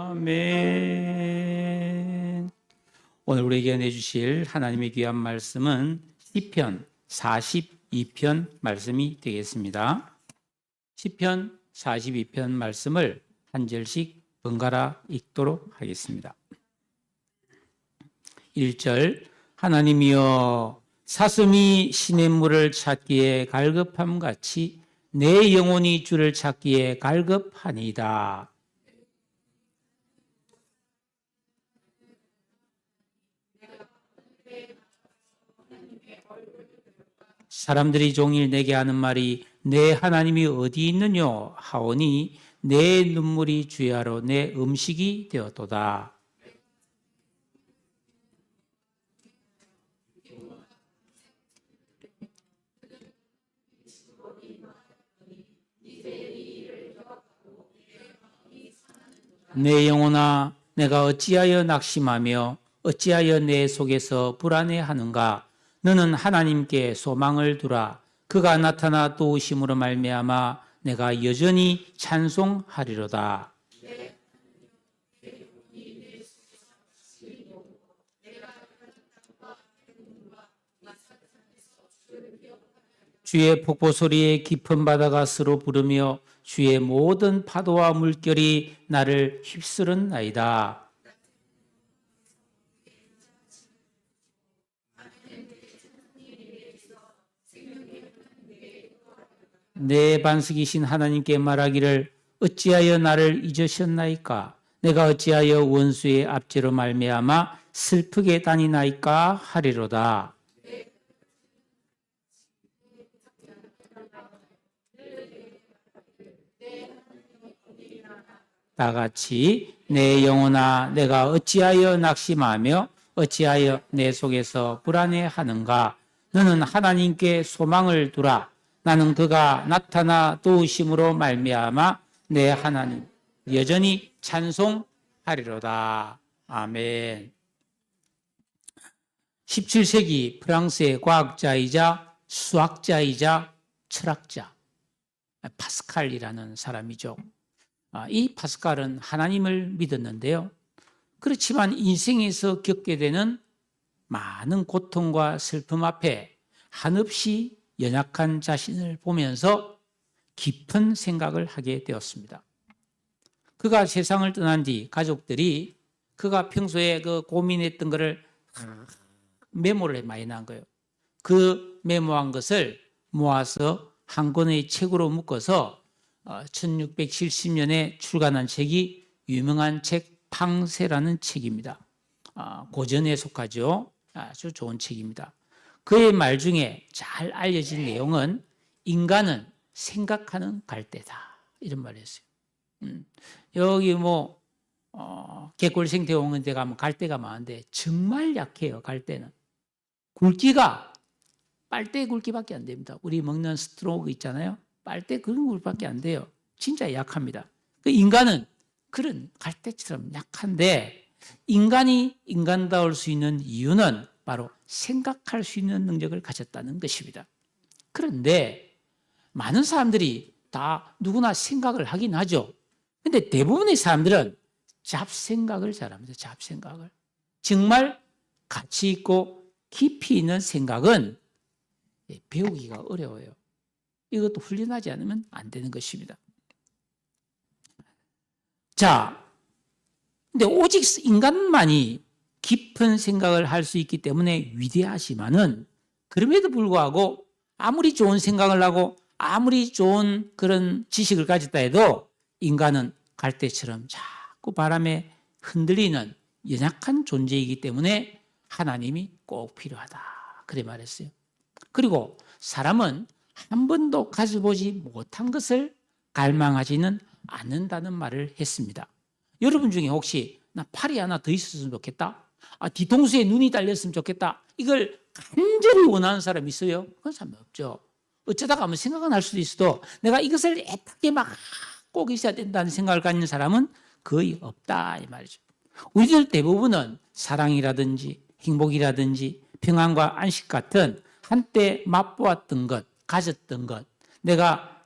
아멘. 오늘 우리에게 내주실 하나님의 귀한 말씀은 시편 42편 말씀이 되겠습니다. 시편 42편 말씀을 한 절씩 번갈아 읽도록 하겠습니다. 1절 하나님이여 사슴이 시냇물을 찾기에 갈급함같이 내 영혼이 주를 찾기에 갈급하니이다. 사람들이 종일 내게 하는 말이 내 하나님이 어디 있느뇨 하오니 내 눈물이 주야로 내 음식이 되었도다. 내 영혼아 내가 어찌하여 낙심하며 어찌하여 내 속에서 불안해하는가. 너는 하나님께 소망을 두라. 그가 나타나 도우심으로 말미암아 내가 여전히 찬송하리로다. 주의 폭포 소리에 깊은 바다가 서로 부르며 주의 모든 파도와 물결이 나를 휩쓸었나이다. 내 반석이신 하나님께 말하기를 어찌하여 나를 잊으셨나이까? 내가 어찌하여 원수의 압제로 말미암아 슬프게 다니나이까 하리로다. 다 같이 내 영혼아 내가 어찌하여 낙심하며 어찌하여 내 속에서 불안해하는가. 너는 하나님께 소망을 두라. 나는 그가 나타나 도우심으로 말미암아 내 하나님 여전히 찬송하리로다. 아멘. 17세기 프랑스의 과학자이자 수학자이자 철학자 파스칼이라는 사람이죠. 이 파스칼은 하나님을 믿었는데요. 그렇지만 인생에서 겪게 되는 많은 고통과 슬픔 앞에 한없이 연약한 자신을 보면서 깊은 생각을 하게 되었습니다. 그가 세상을 떠난 뒤 가족들이 그가 평소에 그 고민했던 것을 메모를 많이 난 거예요. 그 메모한 것을 모아서 한 권의 책으로 묶어서 1670년에 출간한 책이 유명한 책 팡세라는 책입니다. 고전에 속하죠. 아주 좋은 책입니다. 그의 말 중에 잘 알려진 내용은 인간은 생각하는 갈대다 이런 말을 했어요. 여기 개꿀생 대공원에 가면 갈대가 많은데 정말 약해요. 갈대는 굵기가 빨대 굵기밖에 안 됩니다. 우리 먹는 스트로크 있잖아요. 빨대 그런 굵기밖에 안 돼요. 진짜 약합니다. 그 인간은 그런 갈대처럼 약한데 인간이 인간다울 수 있는 이유는 바로 생각할 수 있는 능력을 가졌다는 것입니다. 그런데 많은 사람들이 다 누구나 생각을 하긴 하죠. 그런데 대부분의 사람들은 잡생각을 잘합니다. 잡생각을. 정말 가치 있고 깊이 있는 생각은 배우기가 어려워요. 이것도 훈련하지 않으면 안 되는 것입니다. 자, 근데 오직 인간만이 깊은 생각을 할 수 있기 때문에 위대하지만은 그럼에도 불구하고 아무리 좋은 생각을 하고 아무리 좋은 그런 지식을 가졌다 해도 인간은 갈대처럼 자꾸 바람에 흔들리는 연약한 존재이기 때문에 하나님이 꼭 필요하다. 그래 말했어요. 그리고 사람은 한 번도 가져보지 못한 것을 갈망하지는 않는다는 말을 했습니다. 여러분 중에 혹시 나 팔이 하나 더 있었으면 좋겠다. 뒤통수에 눈이 달렸으면 좋겠다. 이걸 간절히 원하는 사람이 있어요? 그런 사람이 없죠. 어쩌다가 한번 생각은 할 수도 있어도 내가 이것을 애타게 막 꼭 있어야 된다는 생각을 가진 사람은 거의 없다 이 말이죠. 우리들 대부분은 사랑이라든지 행복이라든지 평안과 안식 같은 한때 맛보았던 것, 가졌던 것, 내가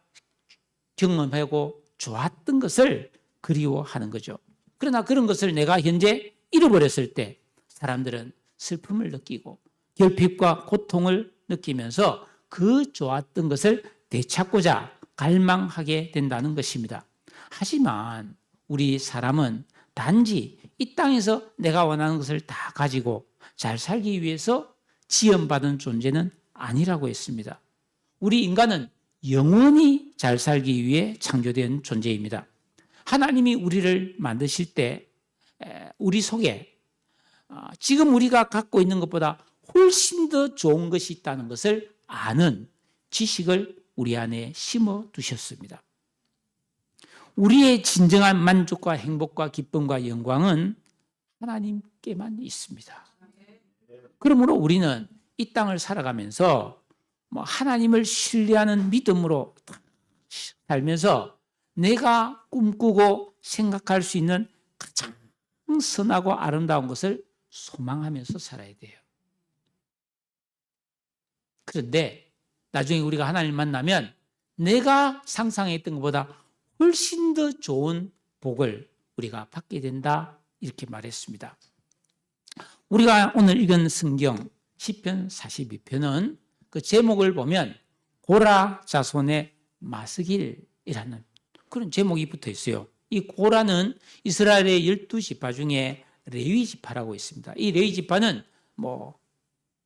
경험하고 좋았던 것을 그리워하는 거죠. 그러나 그런 것을 내가 현재 잃어버렸을 때 사람들은 슬픔을 느끼고 결핍과 고통을 느끼면서 그 좋았던 것을 되찾고자 갈망하게 된다는 것입니다. 하지만 우리 사람은 단지 이 땅에서 내가 원하는 것을 다 가지고 잘 살기 위해서 지원받은 존재는 아니라고 했습니다. 우리 인간은 영원히 잘 살기 위해 창조된 존재입니다. 하나님이 우리를 만드실 때 우리 속에 지금 우리가 갖고 있는 것보다 훨씬 더 좋은 것이 있다는 것을 아는 지식을 우리 안에 심어 두셨습니다. 우리의 진정한 만족과 행복과 기쁨과 영광은 하나님께만 있습니다. 그러므로 우리는 이 땅을 살아가면서 하나님을 신뢰하는 믿음으로 살면서 내가 꿈꾸고 생각할 수 있는 가장 선하고 아름다운 것을 소망하면서 살아야 돼요. 그런데 나중에 우리가 하나님을 만나면 내가 상상했던 것보다 훨씬 더 좋은 복을 우리가 받게 된다, 이렇게 말했습니다. 우리가 오늘 읽은 성경 시편 42편은 그 제목을 보면 고라 자손의 마스길이라는 그런 제목이 붙어 있어요. 이 고라는 이스라엘의 12지파 중에 레위 지파라고 있습니다. 이 레위 지파는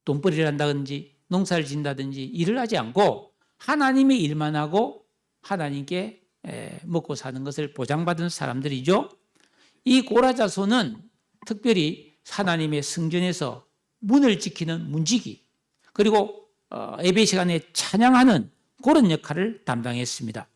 돈벌이를 한다든지 농사를 짓는다든지 일을 하지 않고 하나님의 일만 하고 하나님께 먹고 사는 것을 보장받은 사람들이죠. 이 고라 자손은 특별히 하나님의 성전에서 문을 지키는 문지기, 그리고 예배 시간에 찬양하는 그런 역할을 담당했습니다.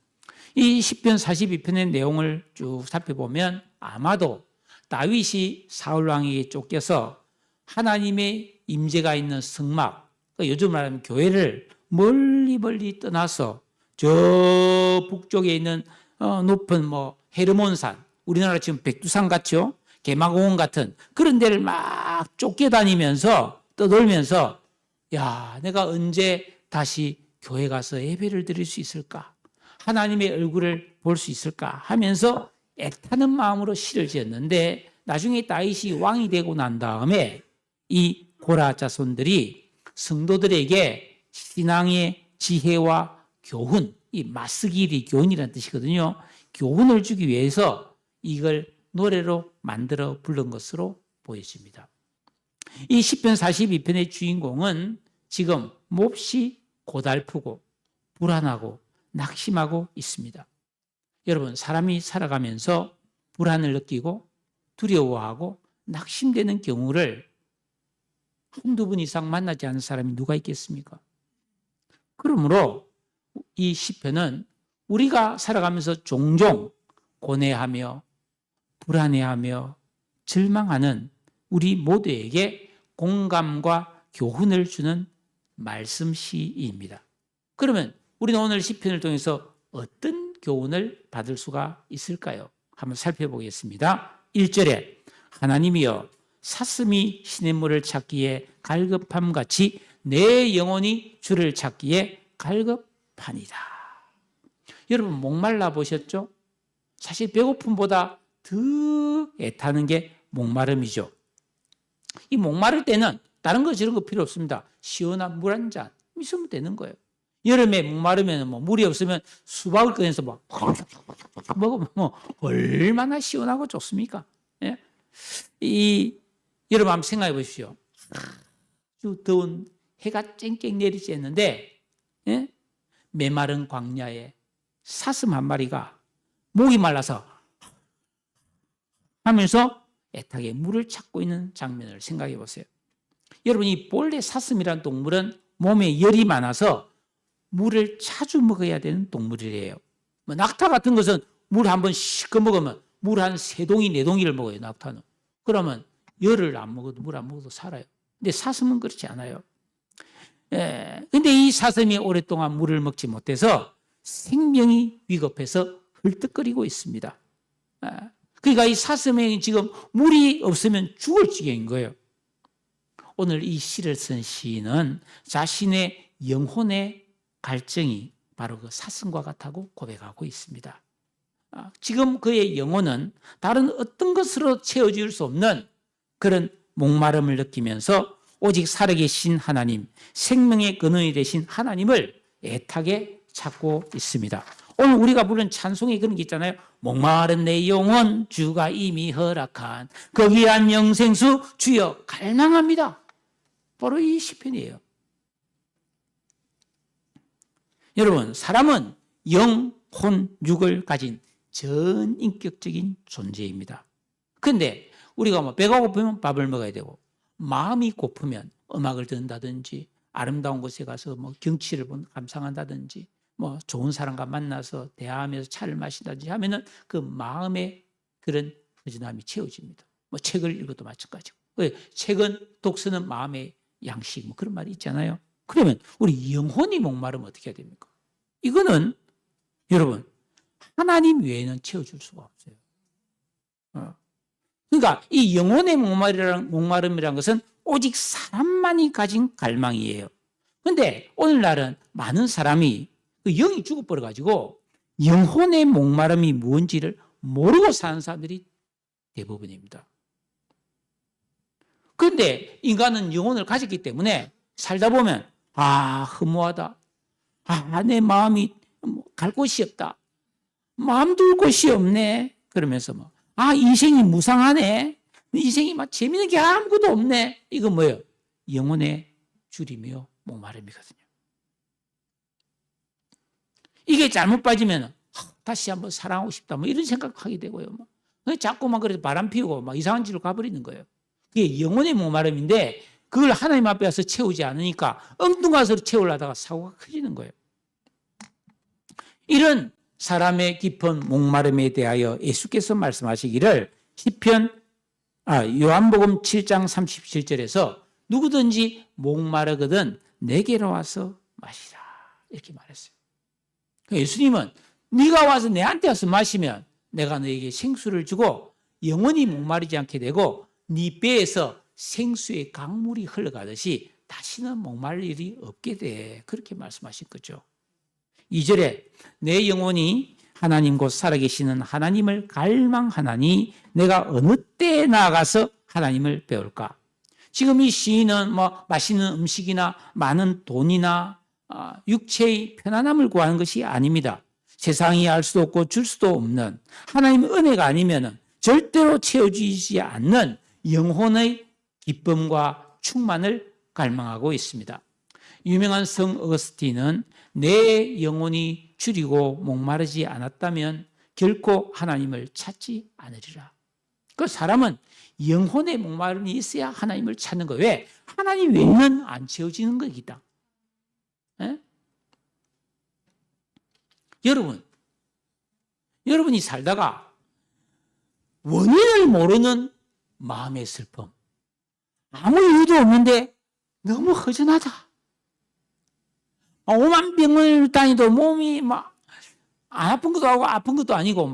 이 시편 42편의 내용을 쭉 살펴보면 아마도 다윗이 사울 왕에게 쫓겨서 하나님의 임재가 있는 성막, 요즘 말하면 교회를 멀리 떠나서 저 북쪽에 있는 높은 헤르몬산, 우리나라 지금 백두산 같죠? 개마공원 같은 그런 데를 막 쫓겨다니면서 떠돌면서 내가 언제 다시 교회 가서 예배를 드릴 수 있을까? 하나님의 얼굴을 볼 수 있을까? 하면서 애타는 마음으로 시를 지었는데 나중에 다윗이 왕이 되고 난 다음에 이 고라 자손들이 성도들에게 신앙의 지혜와 교훈, 이 마스길이 교훈이라는 뜻이거든요. 교훈을 주기 위해서 이걸 노래로 만들어 부른 것으로 보여집니다. 이 시편 42편의 주인공은 지금 몹시 고달프고 불안하고 낙심하고 있습니다. 여러분, 사람이 살아가면서 불안을 느끼고 두려워하고 낙심되는 경우를 한두 번 이상 만나지 않은 사람이 누가 있겠습니까? 그러므로 이 시편은 우리가 살아가면서 종종 고뇌하며 불안해하며 절망하는 우리 모두에게 공감과 교훈을 주는 말씀시입니다. 그러면 우리는 오늘 시편을 통해서 어떤 교훈을 받을 수가 있을까요? 한번 살펴보겠습니다. 1절에 하나님이여 사슴이 시냇물을 찾기에 갈급함같이 내 영혼이 주를 찾기에 갈급하니라. 여러분 목말라 보셨죠? 사실 배고픔보다 더 애타는 게 목마름이죠. 이 목마를 때는 다른 거 저런 거 필요 없습니다. 시원한 물 한 잔 있으면 되는 거예요. 여름에 목마르면 물이 없으면 수박을 꺼내서 먹으면 얼마나 시원하고 좋습니까? 예? 여러분 한번 생각해 보십시오. 아주 더운 해가 쨍쨍 내리지 않는데 메마른 광야에 사슴 한 마리가 목이 말라서 하면서 애타게 물을 찾고 있는 장면을 생각해 보세요. 여러분 이 본래 사슴이라는 동물은 몸에 열이 많아서 물을 자주 먹어야 되는 동물이래요. 낙타 같은 것은 물 한 번 시커 먹으면 물 한 3동이 4동이를 먹어요. 낙타는. 그러면 열을 안 먹어도 물 안 먹어도 살아요. 근데 사슴은 그렇지 않아요. 근데 이 사슴이 오랫동안 물을 먹지 못해서 생명이 위급해서 헐떡거리고 있습니다. 그러니까 이 사슴이 지금 물이 없으면 죽을 지경인 거예요. 오늘 이 시를 쓴 시인은 자신의 영혼의 갈증이 바로 그 사슴과 같다고 고백하고 있습니다. 지금 그의 영혼은 다른 어떤 것으로 채워질 수 없는 그런 목마름을 느끼면서 오직 살아계신 하나님, 생명의 근원이 되신 하나님을 애타게 찾고 있습니다. 오늘 우리가 부른 찬송에 그런 게 있잖아요. 목마른 내 영혼 주가 이미 허락한 그 귀한 영생수 주여 갈망합니다. 바로 이 시편이에요. 여러분, 사람은 영, 혼, 육을 가진 전인격적인 존재입니다. 그런데 우리가 뭐 배가 고프면 밥을 먹어야 되고, 마음이 고프면 음악을 듣는다든지, 아름다운 곳에 가서 뭐 경치를 감상한다든지, 뭐 좋은 사람과 만나서 대화하면서 차를 마신다든지 하면은 그 마음의 그런 허전함이 채워집니다. 뭐 책을 읽어도 마찬가지고. 책은, 독서는 마음의 양식, 뭐 그런 말이 있잖아요. 그러면 우리 영혼이 목마르면 어떻게 해야 됩니까? 이거는 여러분, 하나님 외에는 채워줄 수가 없어요. 그러니까 이 영혼의 목마름이라는 것은 오직 사람만이 가진 갈망이에요. 그런데 오늘날은 많은 사람이 그 영이 죽어버려가지고 영혼의 목마름이 뭔지를 모르고 사는 사람들이 대부분입니다. 그런데 인간은 영혼을 가졌기 때문에 살다 보면 허무하다. 내 마음이 갈 곳이 없다. 마음 둘 곳이 없네. 그러면서 인생이 무상하네. 인생이 재미있는 게 아무것도 없네. 이건 뭐예요? 영혼의 줄이며 목마름이거든요. 이게 잘못 빠지면 다시 한번 사랑하고 싶다. 이런 생각하게 되고요. 자꾸만 그래서 바람 피우고 이상한 짓로 가버리는 거예요. 그게 영혼의 목마름인데 그걸 하나님 앞에 와서 채우지 않으니까 엉뚱한 것으로 채우려다가 사고가 커지는 거예요. 이런 사람의 깊은 목마름에 대하여 예수께서 말씀하시기를 요한복음 7장 37절에서 누구든지 목마르거든 내게로 와서 마시라 이렇게 말했어요. 예수님은 네가 와서 내한테 와서 마시면 내가 너에게 생수를 주고 영원히 목마르지 않게 되고 네 배에서 생수의 강물이 흘러가듯이 다시는 목마를 일이 없게 돼. 그렇게 말씀하신 거죠. 2절에 내 영혼이 하나님 곧 살아계시는 하나님을 갈망하나니 내가 어느 때에 나아가서 하나님을 배울까? 지금 이 시인은 맛있는 음식이나 많은 돈이나 육체의 편안함을 구하는 것이 아닙니다. 세상이 알 수도 없고 줄 수도 없는 하나님의 은혜가 아니면 절대로 채워지지 않는 영혼의 기쁨과 충만을 갈망하고 있습니다. 유명한 성 어거스틴은 내 영혼이 줄이고 목마르지 않았다면 결코 하나님을 찾지 않으리라. 그 사람은 영혼의 목마름이 있어야 하나님을 찾는 거예요. 왜? 하나님 외에는 안 채워지는 것이다. 여러분이 살다가 원인을 모르는 마음의 슬픔, 아무 이유도 없는데 너무 허전하다. 오만 병을 다니도 몸이 안 아픈 것도 하고 아픈 것도 아니고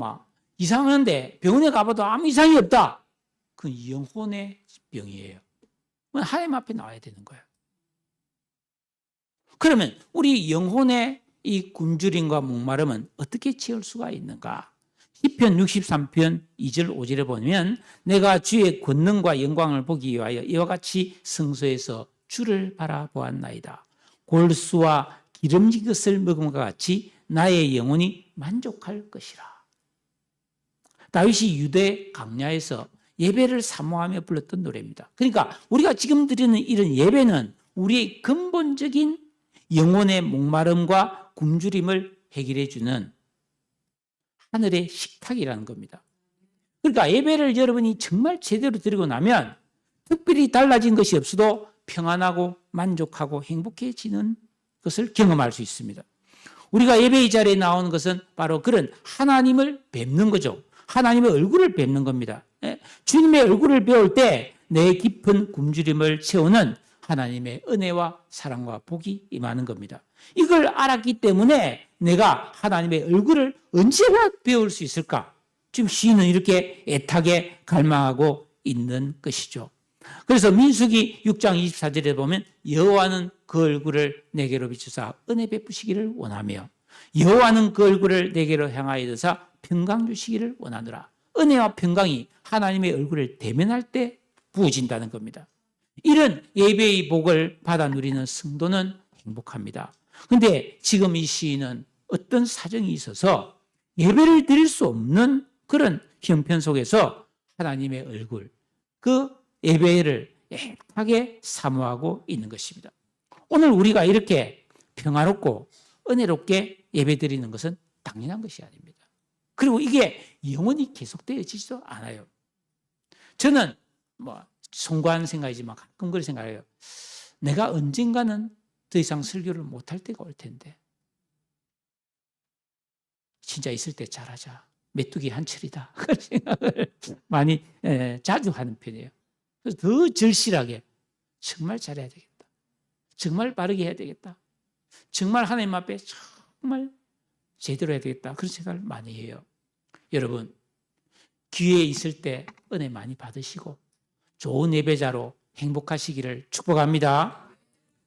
이상한데 병원에 가봐도 아무 이상이 없다. 그건 영혼의 병이에요. 하나님 앞에 나와야 되는 거예요. 그러면 우리 영혼의 이 굶주림과 목마름은 어떻게 채울 수가 있는가? 시편 63편 2절 5절에 보면 내가 주의 권능과 영광을 보기 위하여 이와 같이 성소에서 주를 바라보았나이다. 골수와 기름진 것을 먹음과 같이 나의 영혼이 만족할 것이라. 다윗이 유대 광야에서 예배를 사모하며 불렀던 노래입니다. 그러니까 우리가 지금 드리는 이런 예배는 우리의 근본적인 영혼의 목마름과 굶주림을 해결해 주는 하늘의 식탁이라는 겁니다. 그러니까 예배를 여러분이 정말 제대로 드리고 나면 특별히 달라진 것이 없어도 평안하고 만족하고 행복해지는 것을 경험할 수 있습니다. 우리가 예배의 자리에 나오는 것은 바로 그런 하나님을 뵙는 거죠. 하나님의 얼굴을 뵙는 겁니다. 주님의 얼굴을 배울 때 내 깊은 굶주림을 채우는 하나님의 은혜와 사랑과 복이 임하는 겁니다. 이걸 알았기 때문에 내가 하나님의 얼굴을 언제나 배울 수 있을까? 지금 시인은 이렇게 애타게 갈망하고 있는 것이죠. 그래서 민수기 6장 24절에 보면 여호와는 그 얼굴을 내게로 비추사 은혜 베푸시기를 원하며 여호와는 그 얼굴을 내게로 향하여 드사 평강 주시기를 원하노라. 은혜와 평강이 하나님의 얼굴을 대면할 때 부어진다는 겁니다. 이런 예배의 복을 받아 누리는 성도는 행복합니다. 그런데 지금 이 시인은 어떤 사정이 있어서 예배를 드릴 수 없는 그런 형편 속에서 하나님의 얼굴, 그 예배를 애타게 사모하고 있는 것입니다. 오늘 우리가 이렇게 평화롭고 은혜롭게 예배드리는 것은 당연한 것이 아닙니다. 그리고 이게 영원히 계속되어지지도 않아요. 저는 송구한 생각이지만 가끔 그런 생각해요. 내가 언젠가는 더 이상 설교를 못할 때가 올 텐데 진짜 있을 때 잘하자. 메뚜기 한철이다. 그런 생각을 많이 자주 하는 편이에요. 그래서 더 절실하게 정말 잘해야 되겠다. 정말 바르게 해야 되겠다. 정말 하나님 앞에 정말 제대로 해야 되겠다. 그런 생각을 많이 해요. 여러분, 기회에 있을 때 은혜 많이 받으시고 좋은 예배자로 행복하시기를 축복합니다.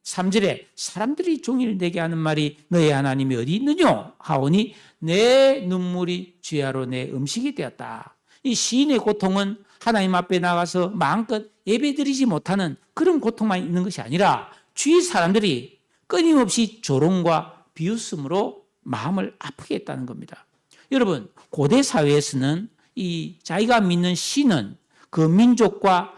3절에 사람들이 종일 내게 하는 말이 너의 하나님이 어디 있느냐 하오니 내 눈물이 주야로 내 음식이 되었다. 이 시인의 고통은 하나님 앞에 나가서 마음껏 예배드리지 못하는 그런 고통만 있는 것이 아니라 주위 사람들이 끊임없이 조롱과 비웃음으로 마음을 아프게 했다는 겁니다. 여러분, 고대 사회에서는 이 자기가 믿는 신은 그 민족과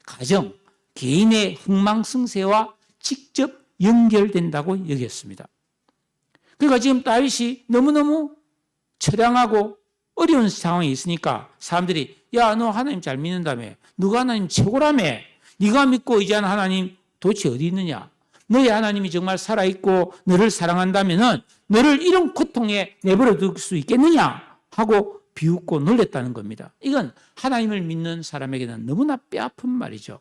가정, 개인의 흥망성쇠와 직접 연결된다고 여겼습니다. 그러니까 지금 다윗이 너무너무 처량하고 어려운 상황에 있으니까 사람들이 야, 너 하나님 잘 믿는다며. 너가 하나님 최고라며. 네가 믿고 의지하는 하나님 도대체 어디 있느냐. 너의 하나님이 정말 살아있고 너를 사랑한다면 너를 이런 고통에 내버려 둘 수 있겠느냐 하고 비웃고 놀랬다는 겁니다. 이건 하나님을 믿는 사람에게는 너무나 뼈아픈 말이죠.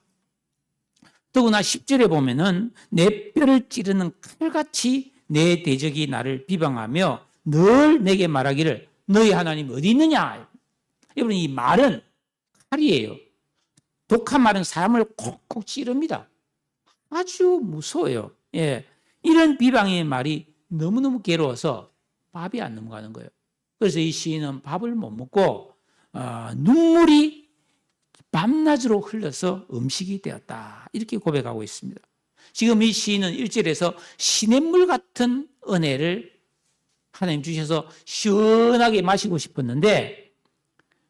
더구나 10절에 보면은 내 뼈를 찌르는 칼같이 내 대적이 나를 비방하며 늘 내게 말하기를 너희 하나님 어디 있느냐. 여러분, 이 말은 칼이에요. 독한 말은 사람을 콕콕 찌릅니다. 아주 무서워요. 예. 이런 비방의 말이 너무너무 괴로워서 밥이 안 넘어가는 거예요. 그래서 이 시인은 밥을 못 먹고 눈물이 밤낮으로 흘러서 음식이 되었다. 이렇게 고백하고 있습니다. 지금 이 시인은 1절에서 시냇물 같은 은혜를 하나님 주셔서 시원하게 마시고 싶었는데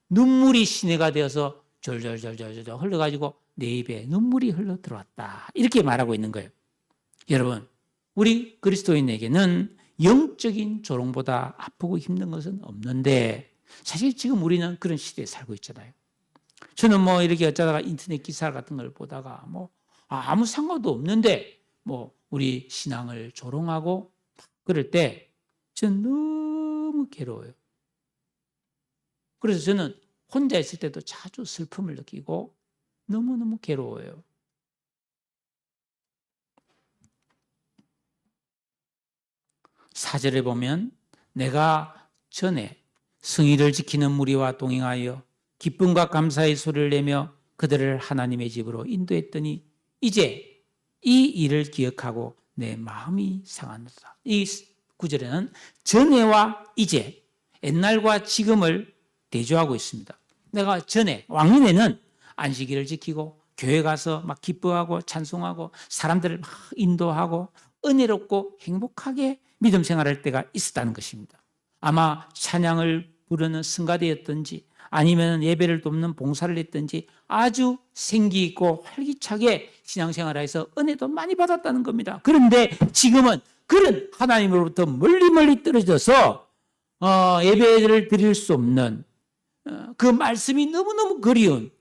눈물이 시내가 되어서 졸졸졸졸 흘러가지고 내 입에 눈물이 흘러 들어왔다. 이렇게 말하고 있는 거예요. 여러분, 우리 그리스도인에게는 영적인 조롱보다 아프고 힘든 것은 없는데 사실 지금 우리는 그런 시대에 살고 있잖아요. 저는 이렇게 어쩌다가 인터넷 기사 같은 걸 보다가 아무 상관도 없는데 우리 신앙을 조롱하고 그럴 때 저는 너무 괴로워요. 그래서 저는 혼자 있을 때도 자주 슬픔을 느끼고 너무너무 괴로워요. 사절에 보면 내가 전에 성의를 지키는 무리와 동행하여 기쁨과 감사의 소리를 내며 그들을 하나님의 집으로 인도했더니 이제 이 일을 기억하고 내 마음이 상하노라. 이 구절에는 전에와 이제, 옛날과 지금을 대조하고 있습니다. 내가 전에 왕년에는 안식일을 지키고 교회 가서 막 기뻐하고 찬송하고 사람들을 막 인도하고 은혜롭고 행복하게 믿음 생활할 때가 있었다는 것입니다. 아마 찬양을 부르는 성가대였든지 아니면 예배를 돕는 봉사를 했든지 아주 생기 있고 활기차게 신앙생활을 해서 은혜도 많이 받았다는 겁니다. 그런데 지금은 그런 하나님으로부터 멀리 떨어져서 예배를 드릴 수 없는 그 말씀이 너무너무 그리운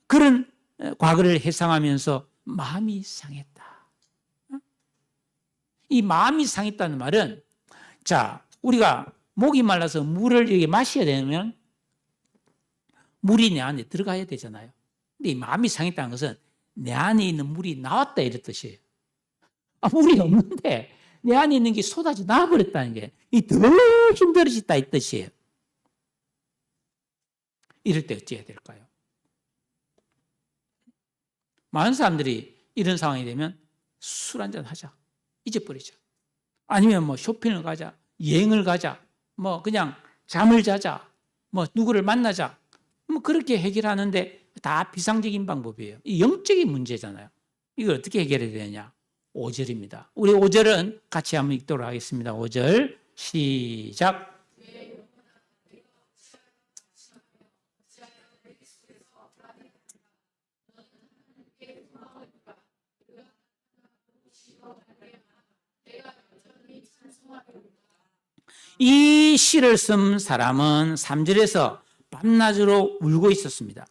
그런 과거를 회상하면서 마음이 상했다. 이 마음이 상했다는 말은 우리가 목이 말라서 물을 이렇게 마셔야 되면 물이 내 안에 들어가야 되잖아요. 근데 이 마음이 상했다는 것은 내 안에 있는 물이 나왔다 이런 뜻이에요. 물이 없는데 내 안에 있는 게 쏟아져 나와버렸다는 게 더 힘들어졌다 이 뜻이에요. 이럴 때 어찌해야 될까요? 많은 사람들이 이런 상황이 되면 술 한잔 하자. 잊어버리자. 아니면 쇼핑을 가자. 여행을 가자, 뭐 그냥 잠을 자자, 뭐 누구를 만나자, 뭐 그렇게 해결하는데 다 비상적인 방법이에요. 이 영적인 문제잖아요. 이걸 어떻게 해결해야 되느냐? 5절입니다. 우리 5절은 같이 한번 읽도록 하겠습니다. 5절 시작. 이 시를 쓴 사람은 3절에서 밤낮으로 울고 있었습니다.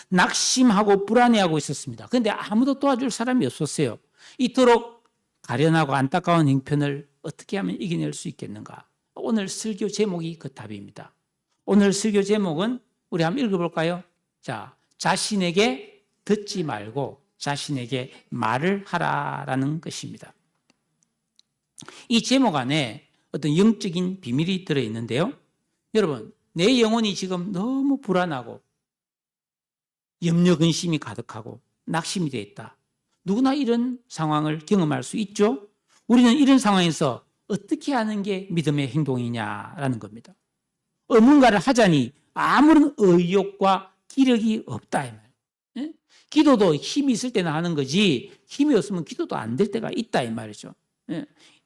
낙심하고 불안해하고 있었습니다. 그런데 아무도 도와줄 사람이 없었어요. 이토록 가련하고 안타까운 형편을 어떻게 하면 이겨낼 수 있겠는가? 오늘 설교 제목이 그 답입니다. 오늘 설교 제목은 우리 한번 읽어볼까요? 자, 자신에게 듣지 말고 자신에게 말을 하라라는 것입니다. 이 제목 안에 어떤 영적인 비밀이 들어있는데요. 여러분, 내 영혼이 지금 너무 불안하고 염려, 근심이 가득하고 낙심이 되어 있다. 누구나 이런 상황을 경험할 수 있죠. 우리는 이런 상황에서 어떻게 하는 게 믿음의 행동이냐라는 겁니다. 뭔가를 하자니 아무런 의욕과 기력이 없다 이 말. 기도도 힘이 있을 때는 하는 거지 힘이 없으면 기도도 안 될 때가 있다 이 말이죠.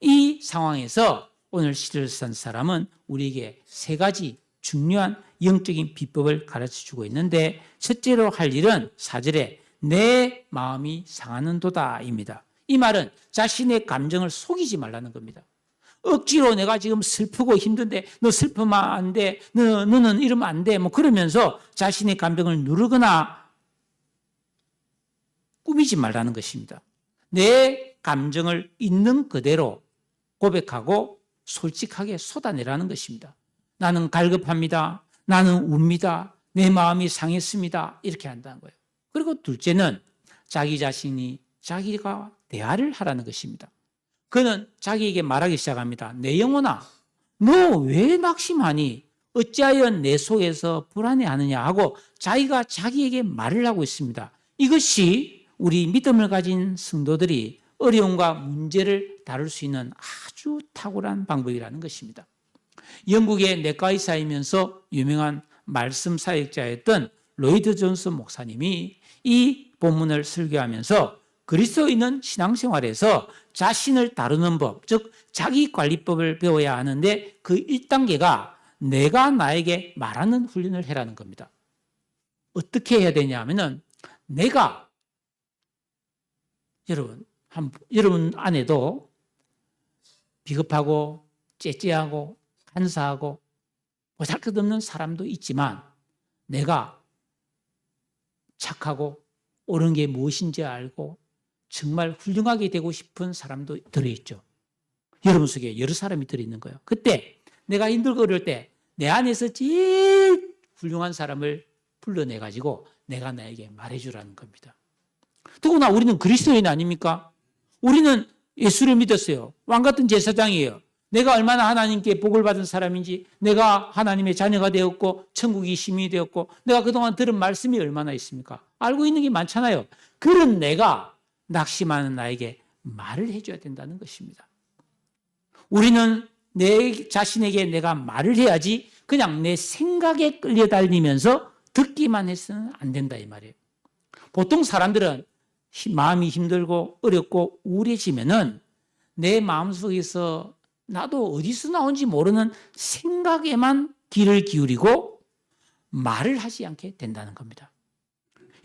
이 상황에서 오늘 시를 쓴 사람은 우리에게 세 가지 중요한 영적인 비법을 가르쳐주고 있는데 첫째로 할 일은 4절에 내 마음이 상하는도다입니다. 이 말은 자신의 감정을 속이지 말라는 겁니다. 억지로 내가 지금 슬프고 힘든데 너 슬프면 안 돼, 너는 이러면 안 돼, 뭐 그러면서 자신의 감정을 누르거나 꾸미지 말라는 것입니다. 내 감정을 있는 그대로 고백하고 솔직하게 쏟아내라는 것입니다. 나는 갈급합니다. 나는 웁니다. 내 마음이 상했습니다. 이렇게 한다는 거예요. 그리고 둘째는 자기 자신이 자기가 대화를 하라는 것입니다. 그는 자기에게 말하기 시작합니다. 내 영혼아, 너 왜 낙심하니? 어찌하여 내 속에서 불안해하느냐 하고 자기가 자기에게 말을 하고 있습니다. 이것이 우리 믿음을 가진 성도들이 어려움과 문제를 다룰 수 있는 아주 탁월한 방법이라는 것입니다. 영국의 내과 의사이면서 유명한 말씀 사역자였던 로이드 존스 목사님이 이 본문을 설교하면서 그리스도인은 신앙생활에서 자신을 다루는 법, 즉 자기 관리법을 배워야 하는데 그 1단계가 내가 나에게 말하는 훈련을 해라는 겁니다. 어떻게 해야 되냐 하면은 내가 여러분 안에도 비겁하고 째째하고 간사하고 보잘것없는 사람도 있지만 내가 착하고 옳은 게 무엇인지 알고 정말 훌륭하게 되고 싶은 사람도 들어있죠. 여러분 속에 여러 사람이 들어있는 거예요. 그때 내가 힘들고 어려울 때 내 안에서 제일 훌륭한 사람을 불러내가지고 내가 나에게 말해주라는 겁니다. 더구나 우리는 그리스도인 아닙니까? 우리는 예수를 믿었어요. 왕같은 제사장이에요. 내가 얼마나 하나님께 복을 받은 사람인지, 내가 하나님의 자녀가 되었고 천국이 시민이 되었고 내가 그동안 들은 말씀이 얼마나 있습니까? 알고 있는 게 많잖아요. 그런 내가 낙심하는 나에게 말을 해줘야 된다는 것입니다. 우리는 내 자신에게 내가 말을 해야지 그냥 내 생각에 끌려다니면서 듣기만 해서는 안 된다 이 말이에요. 보통 사람들은 마음이 힘들고 어렵고 우울해지면은 내 마음속에서 나도 어디서 나온지 모르는 생각에만 귀를 기울이고 말을 하지 않게 된다는 겁니다.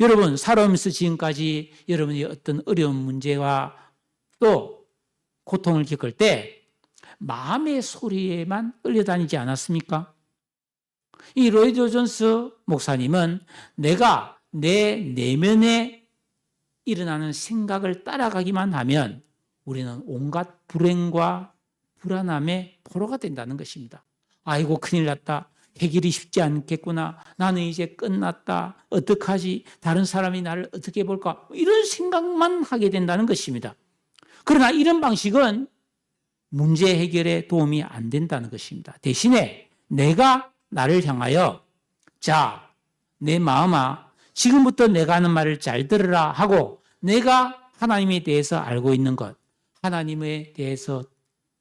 여러분 살아오면서 지금까지 여러분이 어떤 어려운 문제와 또 고통을 겪을 때 마음의 소리에만 끌려다니지 않았습니까? 이 로이드 존스 목사님은 내가 내 내면에 일어나는 생각을 따라가기만 하면 우리는 온갖 불행과 불안함의 포로가 된다는 것입니다. 아이고 큰일 났다. 해결이 쉽지 않겠구나. 나는 이제 끝났다. 어떡하지? 다른 사람이 나를 어떻게 볼까? 이런 생각만 하게 된다는 것입니다. 그러나 이런 방식은 문제 해결에 도움이 안 된다는 것입니다. 대신에 내가 나를 향하여 자, 내 마음아 지금부터 내가 하는 말을 잘 들으라 하고 내가 하나님에 대해서 알고 있는 것, 하나님에 대해서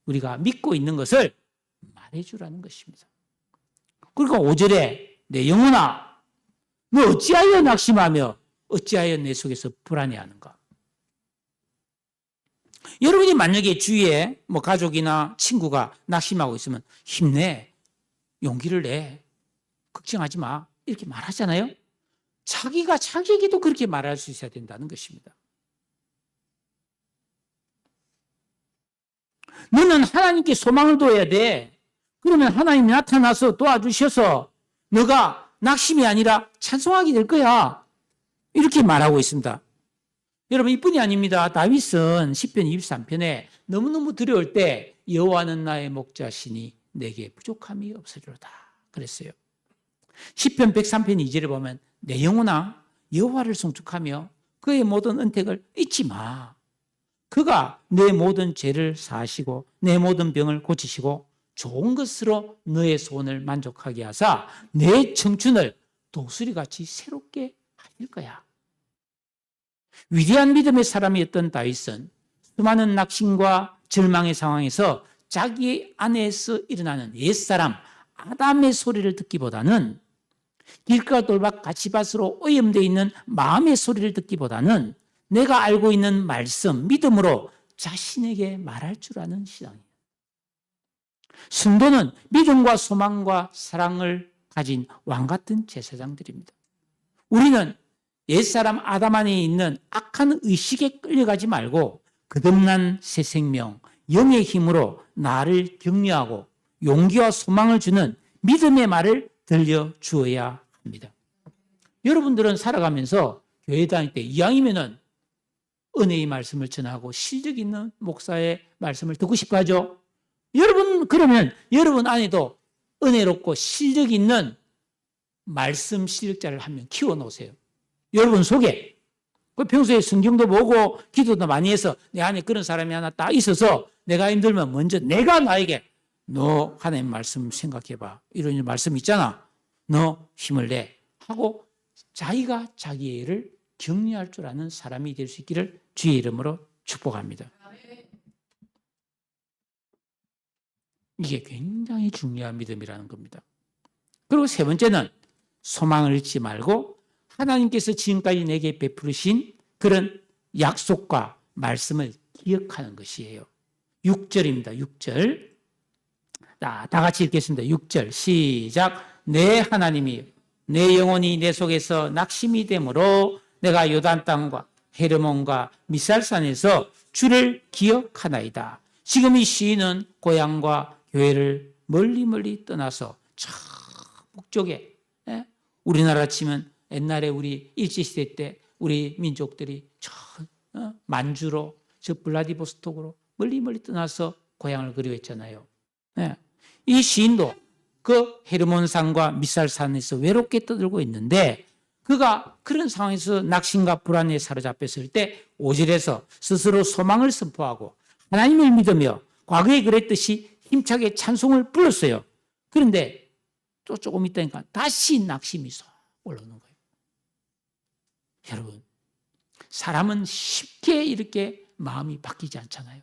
우리가 믿고 있는 것을 말해주라는 것입니다. 그러니까 5절에 내 영혼아 너 어찌하여 낙심하며 어찌하여 내 속에서 불안해하는가. 여러분이 만약에 주위에 가족이나 친구가 낙심하고 있으면 힘내, 용기를 내, 걱정하지 마 이렇게 말하잖아요. 자기가 자기에게도 그렇게 말할 수 있어야 된다는 것입니다. 너는 하나님께 소망을 둬야 돼. 그러면 하나님이 나타나서 도와주셔서 너가 낙심이 아니라 찬송하게 될 거야. 이렇게 말하고 있습니다. 여러분 이뿐이 아닙니다. 다윗은 시편 23편에 너무너무 두려울 때 여호와는 나의 목자시니 내게 부족함이 없으리로다 그랬어요. 시편 103편 2절에 보면 내 영혼아 여호와를 송축하며 그의 모든 은택을 잊지 마. 그가 내 모든 죄를 사하시고 내 모든 병을 고치시고 좋은 것으로 너의 소원을 만족하게 하사 내 청춘을 독수리같이 새롭게 하실 거야. 위대한 믿음의 사람이었던 다윗은 수많은 낙심과 절망의 상황에서 자기 안에서 일어나는 옛사람 아담의 소리를 듣기보다는 길가 돌박 가시밭으로 오염되어 있는 마음의 소리를 듣기보다는 내가 알고 있는 말씀, 믿음으로 자신에게 말할 줄 아는 신앙이에요. 성도는 믿음과 소망과 사랑을 가진 왕같은 제사장들입니다. 우리는 옛사람 아담 안에 있는 악한 의식에 끌려가지 말고 거듭난 새 생명, 영의 힘으로 나를 격려하고 용기와 소망을 주는 믿음의 말을 들려주어야 합니다. 여러분들은 살아가면서 교회 다닐 때 이왕이면은 은혜의 말씀을 전하고 실력 있는 목사의 말씀을 듣고 싶어 하죠. 그러면 여러분 안에도 은혜롭고 실력 있는 말씀 실력자를 한 명 키워 놓으세요. 여러분 속에. 평소에 성경도 보고 기도도 많이 해서 내 안에 그런 사람이 하나 딱 있어서 내가 힘들면 먼저 내가 나에게 너 하나님 말씀 생각해봐. 이런 말씀 있잖아. 너 힘을 내. 하고 자기가 자기 애를 격려할 줄 아는 사람이 될 수 있기를 주의 이름으로 축복합니다. 이게 굉장히 중요한 믿음이라는 겁니다. 그리고 세 번째는 소망을 잃지 말고 하나님께서 지금까지 내게 베푸신 그런 약속과 말씀을 기억하는 것이에요. 6절입니다. 6절. 다 같이 읽겠습니다. 6절 시작. 내 하나님이 내 영혼이 내 속에서 낙심이 되므로 내가 요단 땅과 헤르몬과 미살산에서 주를 기억하나이다. 지금 이 시인은 고향과 교회를 멀리 떠나서 저 북쪽에, 우리나라 치면 옛날에 우리 일제시대 때 우리 민족들이 저 만주로 저 블라디보스톡으로 멀리 떠나서 고향을 그리워했잖아요. 이 시인도 그 헤르몬산과 미살산에서 외롭게 떠들고 있는데 그가 그런 상황에서 낙심과 불안에 사로잡혔을 때 5절에서 스스로 소망을 선포하고 하나님을 믿으며 과거에 그랬듯이 힘차게 찬송을 불렀어요. 그런데 또 조금 있다니까 다시 낙심이 쏙 올라오는 거예요. 여러분, 사람은 쉽게 이렇게 마음이 바뀌지 않잖아요.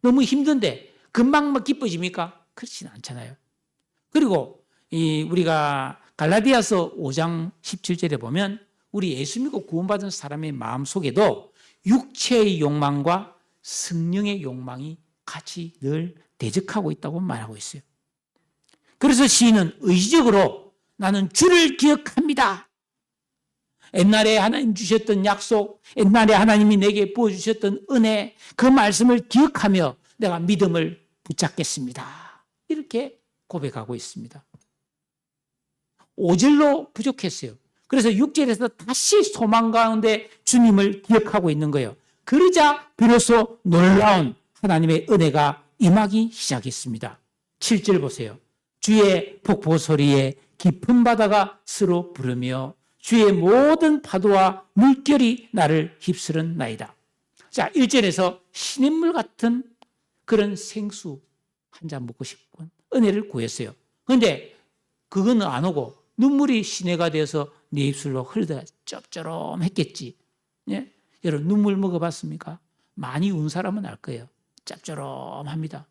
너무 힘든데 금방 막 기뻐집니까? 그렇지는 않잖아요. 그리고 우리가 갈라디아서 5장 17절에 보면 우리 예수 믿고 구원받은 사람의 마음 속에도 육체의 욕망과 성령의 욕망이 같이 늘 대적하고 있다고 말하고 있어요. 그래서 시인은 의지적으로 나는 주를 기억합니다. 옛날에 하나님 주셨던 약속, 옛날에 하나님이 내게 부어주셨던 은혜, 그 말씀을 기억하며 내가 믿음을 붙잡겠습니다. 이렇게 고백하고 있습니다. 5절로 부족했어요. 그래서 6절에서 다시 소망 가운데 주님을 기억하고 있는 거예요. 그러자 비로소 놀라운 하나님의 은혜가 임하기 시작했습니다. 7절 보세요. 주의 폭포 소리에 깊은 바다가 서로 부르며 주의 모든 파도와 물결이 나를 휩쓸은 나이다. 자, 1절에서 시냇물 같은 그런 생수 한 잔 먹고 싶은 은혜를 구했어요. 그런데 그거는 안 오고 눈물이 시내가 되어서 네 입술로 흐르다 짭조름했겠지. 예? 여러분 눈물 먹어봤습니까? 많이 운 사람은 알 거예요. 짭조름합니다.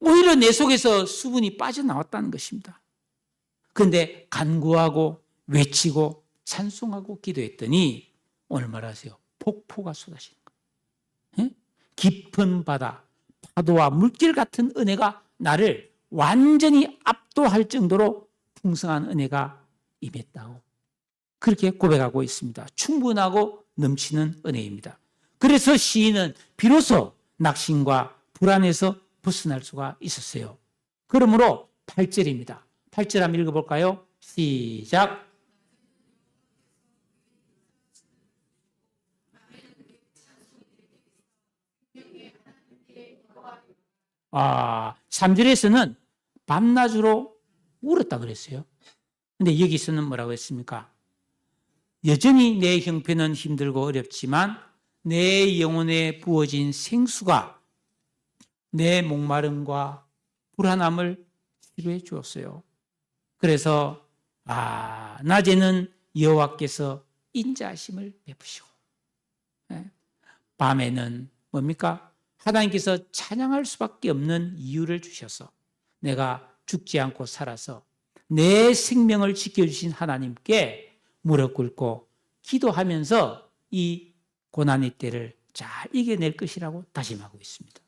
오히려 내 속에서 수분이 빠져나왔다는 것입니다. 그런데 간구하고 외치고 찬송하고 기도했더니 오늘 말하세요. 폭포가 쏟아지는 거예요. 깊은 바다, 파도와 물길 같은 은혜가 나를 완전히 압도할 정도로 풍성한 은혜가 임했다고 그렇게 고백하고 있습니다. 충분하고 넘치는 은혜입니다. 그래서 시인은 비로소 낙심과 불안에서 벗어날 수가 있었어요. 그러므로 8절입니다. 8절 한번 읽어볼까요? 시작. 아, 3절에서는 밤낮으로 울었다 그랬어요. 근데 여기서는 뭐라고 했습니까? 여전히 내 형편은 힘들고 어렵지만 내 영혼에 부어진 생수가 내 목마름과 불안함을 치료해 주었어요. 그래서 낮에는 여호와께서 인자하심을 베푸시고 밤에는 뭡니까? 하나님께서 찬양할 수밖에 없는 이유를 주셔서 내가 죽지 않고 살아서 내 생명을 지켜주신 하나님께 무릎 꿇고 기도하면서 이 고난의 때를 잘 이겨낼 것이라고 다짐하고 있습니다.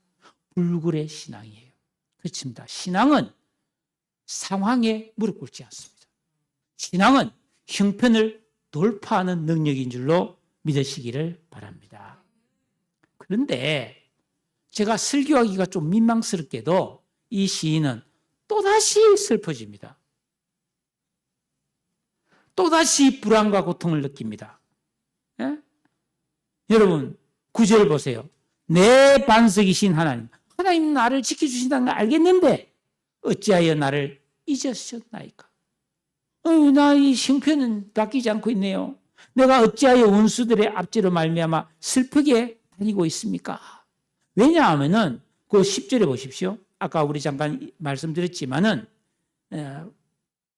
불굴의 신앙이에요. 그렇습니다. 신앙은 상황에 무릎 꿇지 않습니다. 신앙은 형편을 돌파하는 능력인 줄로 믿으시기를 바랍니다. 그런데 제가 설교하기가 좀 민망스럽게도 이 시인은 또다시 슬퍼집니다. 또다시 불안과 고통을 느낍니다. 예? 여러분 9절 보세요. 내 반석이신 하나님, 하나님 나를 지켜주신다는 걸 알겠는데 어찌하여 나를 잊으셨나이까? 나 이 형편은 바뀌지 않고 있네요. 내가 어찌하여 원수들의 압제로 말미암아 슬프게 다니고 있습니까? 왜냐하면은 그 10절에 보십시오. 아까 우리 잠깐 말씀드렸지만은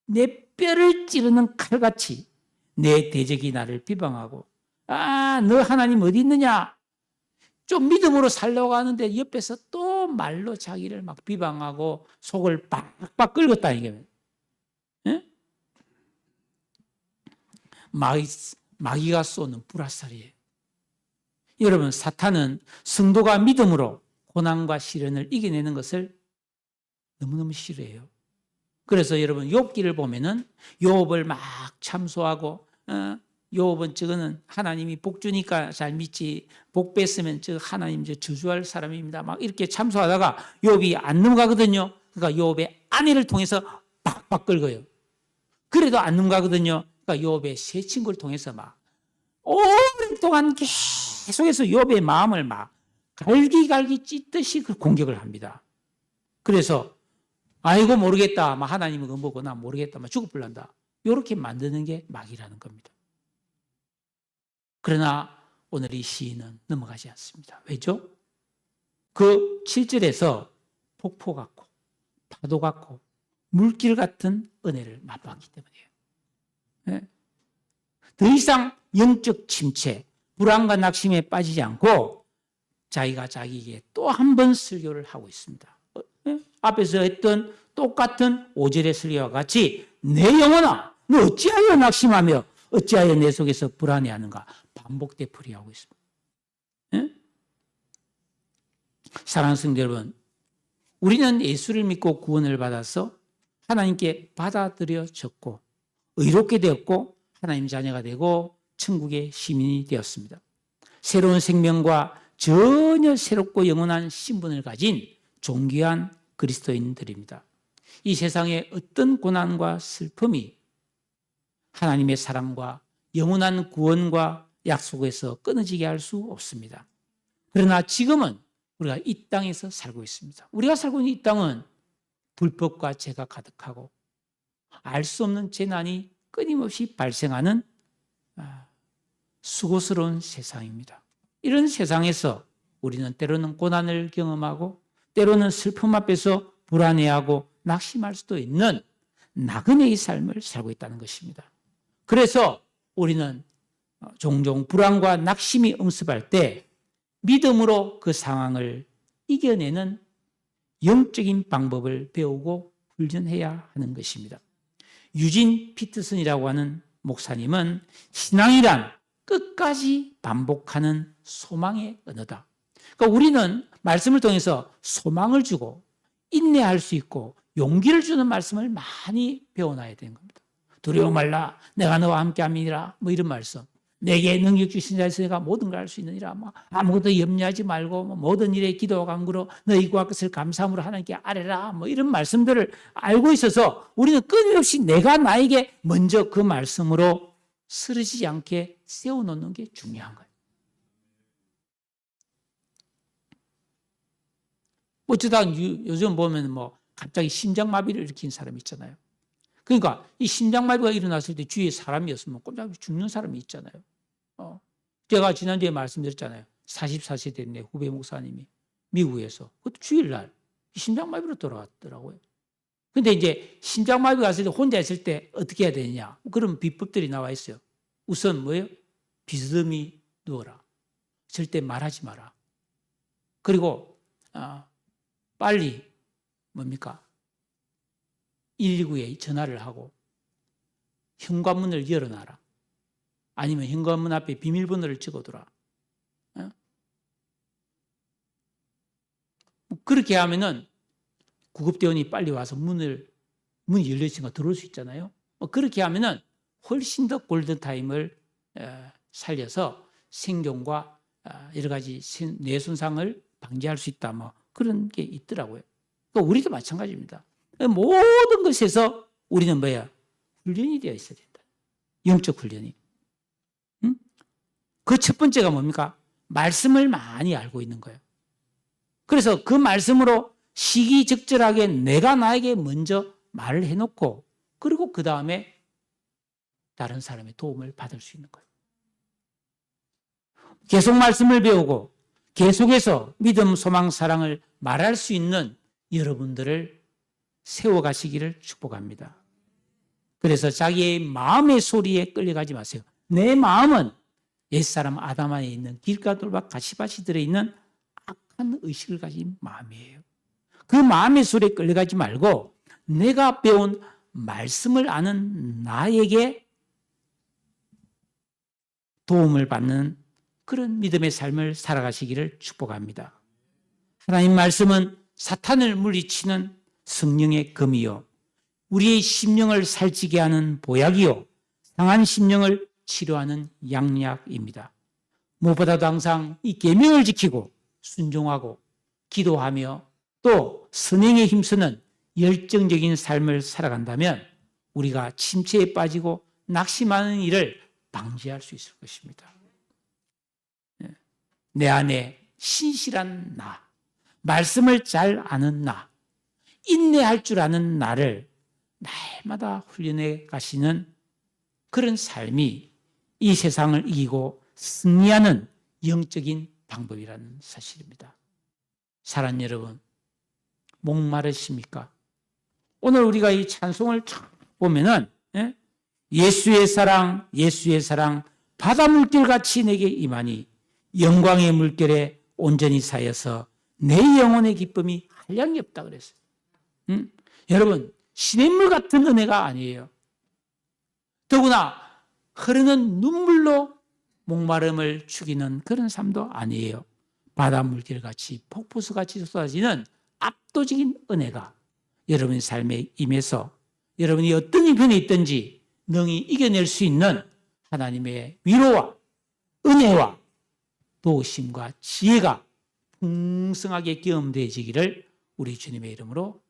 내 뼈를 찌르는 칼같이 내 대적이 나를 비방하고 너 하나님 어디 있느냐? 좀 믿음으로 살려고 하는데 옆에서 또 말로 자기를 막 비방하고 속을 빡빡 긁었다 이게. 예? 마귀가 쏘는 불화살이에요. 여러분 사탄은 성도가 믿음으로 고난과 시련을 이겨내는 것을 너무너무 싫어해요. 그래서 여러분 욥기를 보면은 욥을 막 참소하고 욥은 저거는 하나님이 복 주니까 잘 믿지 복 뺐으면 저 하나님 저 저주할 사람입니다. 막 이렇게 참소하다가 욥이 안 넘어가거든요. 그러니까 욥의 아내를 통해서 빡빡 긁어요. 그래도 안 넘어가거든요. 그러니까 욥의 세 친구를 통해서 막 오랫동안 계속해서 욥의 마음을 막 갈기갈기 찢듯이 그 공격을 합니다. 그래서 아이고 모르겠다. 막 하나님은 그 뭐고 나 모르겠다. 막 죽어불란다. 이렇게 만드는 게 마귀라는 겁니다. 그러나 오늘 이 시인은 넘어가지 않습니다. 왜죠? 그 7절에서 폭포 같고 파도 같고 물길 같은 은혜를 맛봤기 때문이에요. 네? 더 이상 영적 침체, 불안과 낙심에 빠지지 않고 자기가 자기에게 또 한 번 설교를 하고 있습니다. 앞에서 했던 똑같은 5절의 설교와 같이 내 영혼아 너 어찌하여 낙심하며 어찌하여 내 속에서 불안해하는가 반복 되풀이하고 있습니다. 예? 사랑하는 성도 여러분, 우리는 예수를 믿고 구원을 받아서 하나님께 받아들여졌고 의롭게 되었고 하나님 자녀가 되고 천국의 시민이 되었습니다. 새로운 생명과 전혀 새롭고 영원한 신분을 가진 존귀한 그리스도인들입니다. 이 세상의 어떤 고난과 슬픔이 하나님의 사랑과 영원한 구원과 약속에서 끊어지게 할 수 없습니다. 그러나 지금은 우리가 이 땅에서 살고 있습니다. 우리가 살고 있는 이 땅은 불법과 죄가 가득하고 알 수 없는 재난이 끊임없이 발생하는 수고스러운 세상입니다. 이런 세상에서 우리는 때로는 고난을 경험하고 때로는 슬픔 앞에서 불안해하고 낙심할 수도 있는 나그네의 삶을 살고 있다는 것입니다. 그래서 우리는 종종 불안과 낙심이 엄습할 때 믿음으로 그 상황을 이겨내는 영적인 방법을 배우고 훈련해야 하는 것입니다. 유진 피터슨이라고 하는 목사님은 신앙이란 끝까지 반복하는 소망의 언어다. 그러니까 우리는 말씀을 통해서 소망을 주고 인내할 수 있고 용기를 주는 말씀을 많이 배워놔야 되는 겁니다. 두려워 말라, 내가 너와 함께함이니라, 뭐 이런 말씀. 내게 능력 주신 자 있으니까 모든 걸 할 수 있느니라. 뭐 아무것도 염려하지 말고 모든 일에 기도와 간구로 너희 구할 것을 감사함으로 하나님께 아뢰라. 뭐 이런 말씀들을 알고 있어서 우리는 끊임없이 내가 나에게 먼저 그 말씀으로 쓰러지지 않게 세워놓는 게 중요한 거예요. 어쩌다 요즘 보면 뭐 갑자기 심장마비를 일으킨 사람이 있잖아요. 그러니까 이 심장마비가 일어났을 때 주위에 사람이 없으면 꼼짝 죽는 사람이 있잖아요. 제가 지난주에 말씀드렸잖아요. 44세 된 내 후배 목사님이 미국에서 그것도 주일날 심장마비로 돌아왔더라고요. 근데 이제 심장마비가 왔을 때 혼자 있을 때 어떻게 해야 되느냐. 그런 비법들이 나와 있어요. 우선 뭐예요? 비스듬히 누워라. 절대 말하지 마라. 그리고 빨리 뭡니까? 119에 전화를 하고 현관문을 열어놔라. 아니면 현관문 앞에 비밀번호를 적어두라. 그렇게 하면은 구급대원이 빨리 와서 문이 열려있으니까 들어올 수 있잖아요. 그렇게 하면은 훨씬 더 골든타임을 살려서 생존과 여러 가지 뇌 손상을 방지할 수 있다. 뭐 그런 게 있더라고요. 우리도 마찬가지입니다. 모든 것에서 우리는 뭐야? 훈련이 되어 있어야 된다. 영적 훈련이. 그 첫 번째가 뭡니까? 말씀을 많이 알고 있는 거예요. 그래서 그 말씀으로 시기적절하게 내가 나에게 먼저 말을 해놓고 그리고 그 다음에 다른 사람의 도움을 받을 수 있는 거예요. 계속 말씀을 배우고 계속해서 믿음, 소망, 사랑을 말할 수 있는 여러분들을 세워가시기를 축복합니다. 그래서 자기의 마음의 소리에 끌려가지 마세요. 내 마음은 옛사람 아담 안에 있는 길가 돌박 가시밭이 들어있는 악한 의식을 가진 마음이에요. 그 마음의 소리에 끌려가지 말고 내가 배운 말씀을 아는 나에게 도움을 받는 그런 믿음의 삶을 살아가시기를 축복합니다. 하나님 말씀은 사탄을 물리치는 성령의 검이요, 우리의 심령을 살찌게 하는 보약이요, 상한 심령을 치료하는 양약입니다. 무엇보다도 항상 이 계명을 지키고 순종하고 기도하며 또 선행에 힘쓰는 열정적인 삶을 살아간다면 우리가 침체에 빠지고 낙심하는 일을 방지할 수 있을 것입니다. 내 안에 신실한 나, 말씀을 잘 아는 나, 인내할 줄 아는 나를 날마다 훈련해 가시는 그런 삶이 이 세상을 이기고 승리하는 영적인 방법이라는 사실입니다. 사랑하는 여러분, 목마르십니까? 오늘 우리가 이 찬송을 보면은 예수의 사랑, 예수의 사랑, 바다 물결같이 내게 임하니 영광의 물결에 온전히 쌓여서 내 영혼의 기쁨이 한량이 없다 그랬어요. 여러분, 시냇물 같은 은혜가 아니에요. 더구나 흐르는 눈물로 목마름을 죽이는 그런 삶도 아니에요. 바닷물결같이 폭포수같이 쏟아지는 압도적인 은혜가 여러분의 삶에 임해서 여러분이 어떤 형편에 있든지 능히 이겨낼 수 있는 하나님의 위로와 은혜와 도우심과 지혜가 풍성하게 경험되어지기를 우리 주님의 이름으로